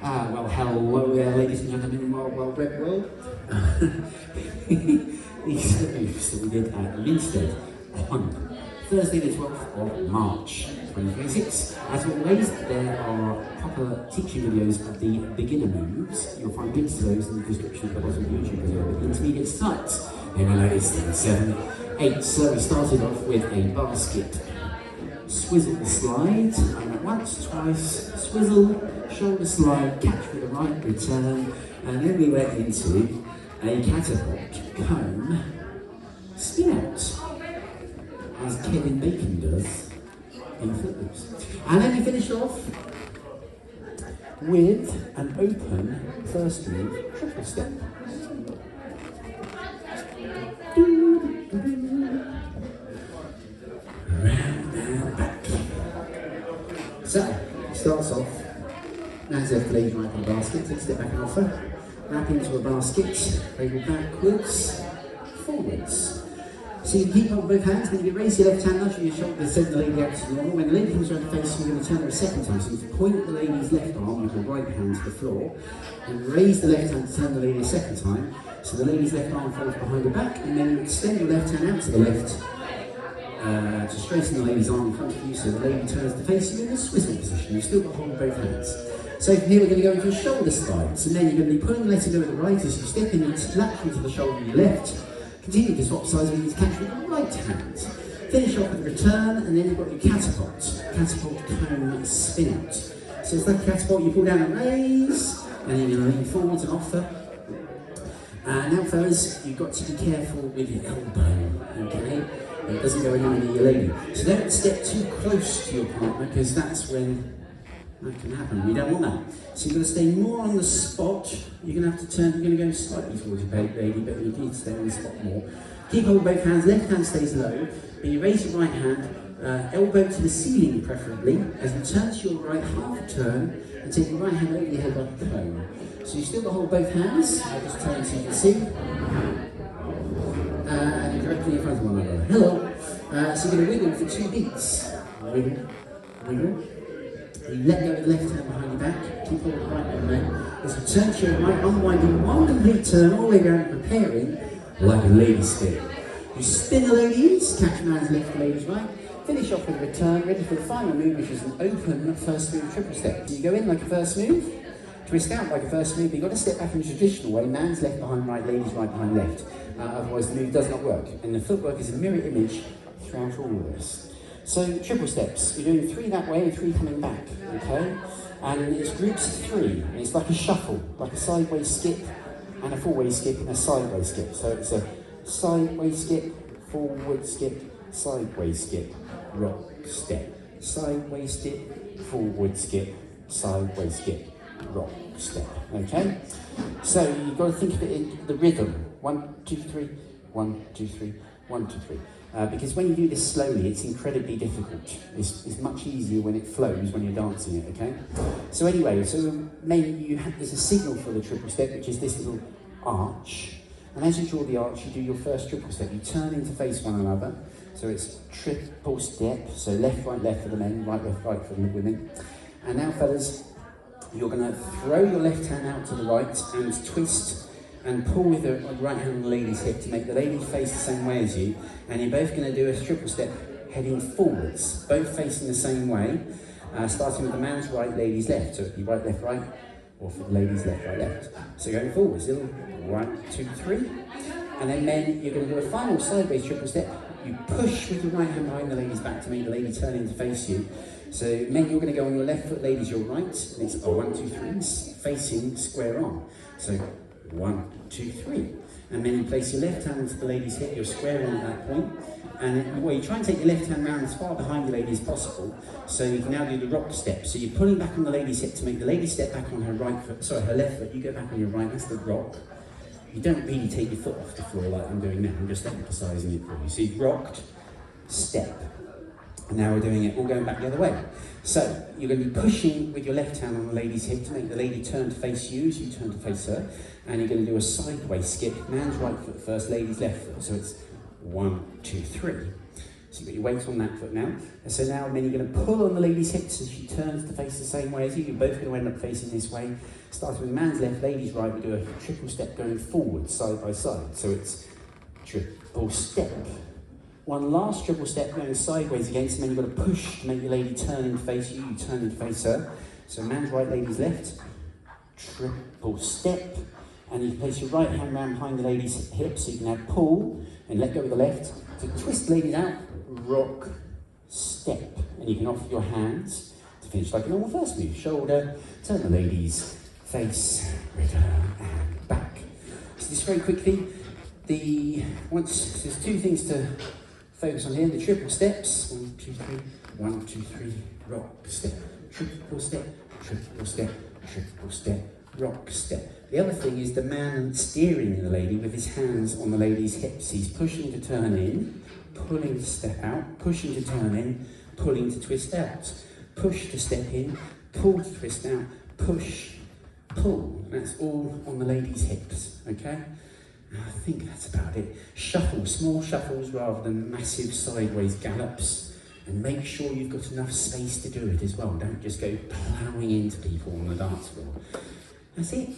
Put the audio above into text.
Well, hello there, ladies and gentlemen, in Wild Wild Web World. These are moves that we did at Minstead on Thursday the 12th of March 2026. As always, there are proper teaching videos of the beginner moves. You'll find links to those in the description of the bottom of the YouTube video. The intermediate starts. Here we go, 7, 8. So we started off with a basket. Swizzle the slide, and at once, twice, swizzle, shoulder slide, catch with the right, return, and then we went into a catapult, cone, spin out, as Kevin Bacon does in Footloose. And then we finished off with an open first move triple step. So, starts off, hands left, legs right on basket, take a step back and offer, wrap into a basket, cradle backwards, forwards. So you can keep on both hands, when you raise your left hand, nudging your shoulder, send the lady out to normal. When the lady comes around the face, you're going to turn her a second time. So you point the lady's left arm with your right hand to the floor, and raise the left hand to turn the lady a second time. So the lady's left arm falls behind her back, and then you extend your left hand out to the left, to straighten the lady's arm in front of you, so the lady turns to face you in a swizzle position. You've still got hold of both hands. So from here we're going to go into a shoulder slide. So then you're going to be pulling the letter go with the right as you step in laterally to the shoulder with your left. Continue to swap sides with you to catch with the right hand. Finish off with a return, and then you've got your catapult. Catapult cone spin out. So it's like a catapult, you pull down and raise, and then you lean forwards and offer. Now fellas, you've got to be careful with your elbow, okay? It doesn't go anywhere near your lady. So don't step too close to your partner, because that's when that can happen. We don't want that. So you've got to stay more on the spot. You're going to have to turn, you're going to go slightly towards your lady, but you need to stay on the spot more. Keep hold of both hands, left hand stays low, but you raise your right hand, elbow to the ceiling preferably, as you turn to your right, half a turn, and take your right hand over your head like a cone. So you still got to hold both hands. I'll just turn so you can see. And you're directly in front of one another. Hello. So you're going to wiggle for 2 beats. Wiggle, wiggle. You let go of the left hand behind your back. Keep hold of the right one there. As you turn to your right, unwinding one complete turn all the way around, preparing like a lady spin. You spin the ladies, catch man's left, lady's right. Finish off with a return, ready for the final move, which is an open first move triple step. So you go in like a first move, twist out like a first move, but you've got to step back in the traditional way, man's left behind right, lady's right behind left. Otherwise the move does not work. And the footwork is a mirror image throughout all of this. So triple steps, you're doing 3 that way and 3 coming back, okay? And it's groups of 3, and it's like a shuffle, like a sideways skip, and a forward skip, and a sideways skip. So it's a sideways skip, forward skip, sideways skip, rock step. Sideways skip, forward skip, sideways skip, rock step, okay? So you've got to think of it in the rhythm. 1, 2, 3, 1, 2, 3, 1, 2, 3. Because when you do this slowly, it's incredibly difficult. It's much easier when it flows, when you're dancing it, okay? So anyway, there's a signal for the triple step, which is this little arch. And as you draw the arch, you do your first triple step. You turn in to face one another. So it's triple step, so left, right for the men, right, right for the women. And now, fellas, you're going to throw your left hand out to the right and twist and pull with the right hand on the lady's hip to make the lady face the same way as you, and you're both going to do a triple step heading forwards, both facing the same way, starting with the man's right, lady's left. So it could be right, left, or for the lady's left, right, left. So going forwards, little 1, 2, 3, and then men, you're going to do a final sideways triple step. You push with your right hand behind the lady's back to make the lady turn in to face you. So men, you're going to go on your left foot, ladies your right, and it's 1, 2, 3, facing square on. So 1, 2, 3. And then you place your left hand onto the lady's hip, you're squaring at that point. And you try and take your left hand round as far behind the lady as possible. So you can now do the rock step. So you're pulling back on the lady's hip to make the lady step back on her right foot, her left foot. You go back on your right, that's the rock. You don't really take your foot off the floor like I'm doing now, I'm just emphasising it for you. So you've rocked, step. And now we're doing it all going back the other way. So you're going to be pushing with your left hand on the lady's hip to make the lady turn to face you as you turn to face her. And you're going to do a sideways skip. Man's right foot first, lady's left foot. So it's 1, 2, 3. So you've got your weight on that foot now. And so now then you're going to pull on the lady's hips as she turns to face the same way as you. You're both going to end up facing this way. Starting with man's left, lady's right, we do a triple step going forward, side by side. So it's triple step. One last triple step going sideways against, and then you've got to push to make your lady turn and face you, you turn and face her. So man's right, lady's left, triple step. And you place your right hand round behind the lady's hip, so you can now pull and let go with the left. To twist the ladies out, rock, step. And you can offer your hands to finish like a normal first move. Shoulder, turn the lady's face, return and back. So just very quickly, there's two things to focus on here. The triple steps, 1, 2, 3, 1, 2, 3, rock, step, triple step, triple step, triple step, rock, step. The other thing is the man steering the lady with his hands on the lady's hips. He's pushing to turn in, pulling to step out, pushing to turn in, pulling to twist out. Push to step in, pull to twist out, push, pull. That's all on the lady's hips, okay? I think that's about it. Shuffle, small shuffles rather than massive sideways gallops. And make sure you've got enough space to do it as well. Don't just go ploughing into people on the dance floor. That's it.